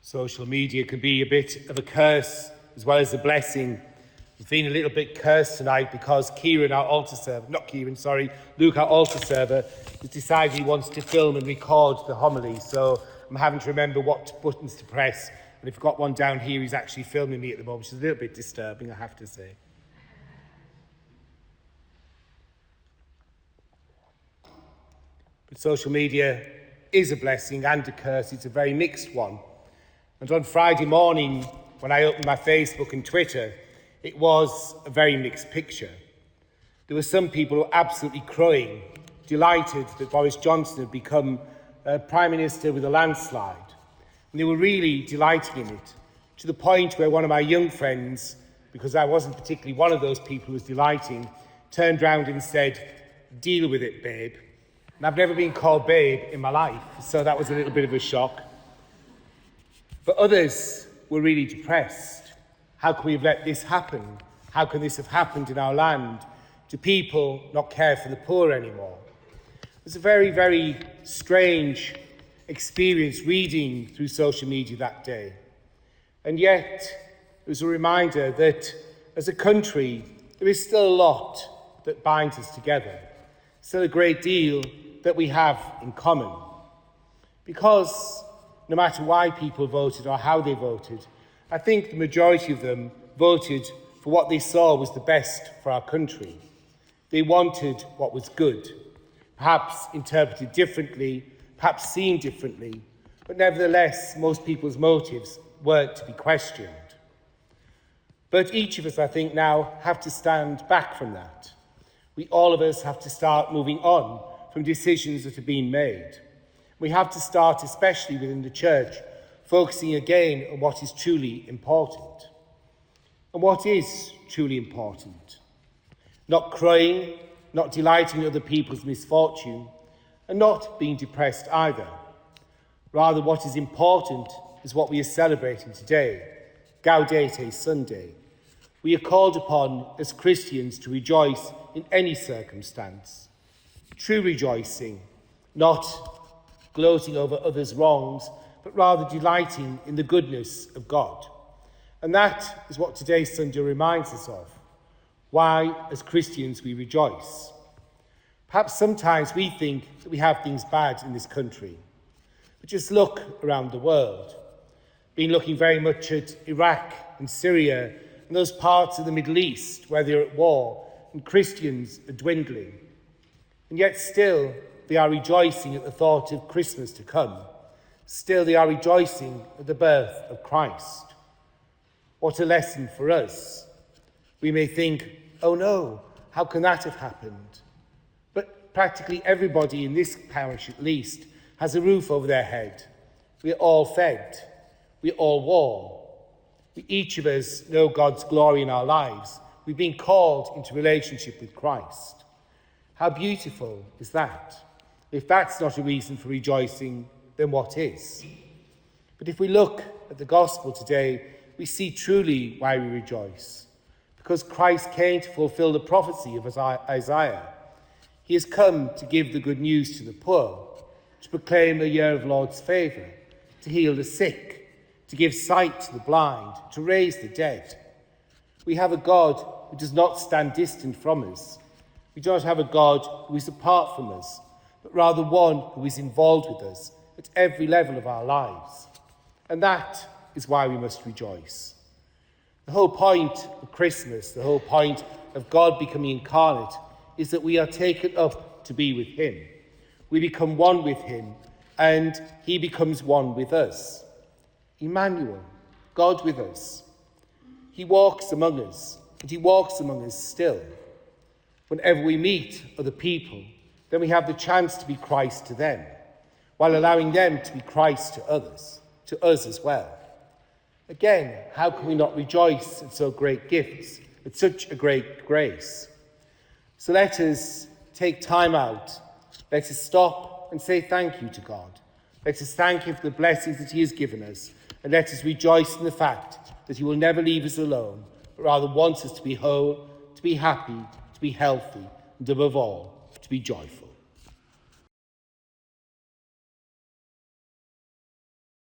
Social media can be a bit of a curse as well as a blessing. I'm feeling a little bit cursed tonight because Luke, our altar server, has decided he wants to film and record the homily. So I'm having to remember what buttons to press. And if I've got one down here, he's actually filming me at the moment, which is a little bit disturbing, I have to say. But social media is a blessing and a curse. It's a very mixed one. And on Friday morning, when I opened my Facebook and Twitter, it was a very mixed picture. There were some people who were absolutely crying, delighted that Boris Johnson had become Prime Minister with a landslide. And they were really delighting in it, to the point where one of my young friends, because I wasn't particularly one of those people who was delighting, turned round and said, "Deal with it, babe." And I've never been called babe in my life, so that was a little bit of a shock. But others were really depressed. How can we have let this happen? How can this have happened in our land? Do people not care for the poor anymore? It was a very, very strange experience reading through social media that day. And yet, it was a reminder that as a country, there is still a lot that binds us together. Still a great deal that we have in common. Because no matter why people voted or how they voted, I think the majority of them voted for what they saw was the best for our country. They wanted what was good, perhaps interpreted differently, perhaps seen differently, but nevertheless, most people's motives weren't to be questioned. But each of us, I think, now have to stand back from that. All of us have to start moving on from decisions that have been made. We have to start, especially within the church, focusing again on what is truly important. And what is truly important? Not crying, not delighting in other people's misfortune, and not being depressed either. Rather, what is important is what we are celebrating today, Gaudete Sunday. We are called upon as Christians to rejoice in any circumstance. True rejoicing, not gloating over others' wrongs, but rather delighting in the goodness of God. And that is what today's Sunday reminds us of. Why, as Christians, we rejoice. Perhaps sometimes we think that we have things bad in this country. But just look around the world. Been looking very much at Iraq and Syria and those parts of the Middle East where they're at war and Christians are dwindling. And yet still they are rejoicing at the thought of Christmas to come. Still they are rejoicing at the birth of Christ. What a lesson for us. We may think, oh no, how can that have happened? But practically everybody in this parish at least has a roof over their head. We are all fed. We are all warm. Each of us know God's glory in our lives. We've been called into relationship with Christ. How beautiful is that? If that's not a reason for rejoicing, then what is? But if we look at the gospel today, we see truly why we rejoice. Because Christ came to fulfill the prophecy of Isaiah. He has come to give the good news to the poor, to proclaim a year of Lord's favour, to heal the sick, to give sight to the blind, to raise the dead. We have a God who does not stand distant from us. We do not have a God who is apart from us, but rather one who is involved with us at every level of our lives. And that is why we must rejoice. The whole point of Christmas, the whole point of God becoming incarnate, is that we are taken up to be with him. We become one with him, and he becomes one with us. Emmanuel, God with us. He walks among us, and he walks among us still. Whenever we meet other people, then we have the chance to be Christ to them, while allowing them to be Christ to others, to us as well. Again, how can we not rejoice at so great gifts, at such a great grace? So let us take time out. Let us stop and say thank you to God. Let us thank him for the blessings that he has given us, and let us rejoice in the fact that he will never leave us alone, but rather wants us to be whole, to be happy, to be healthy, and above all, to be joyful.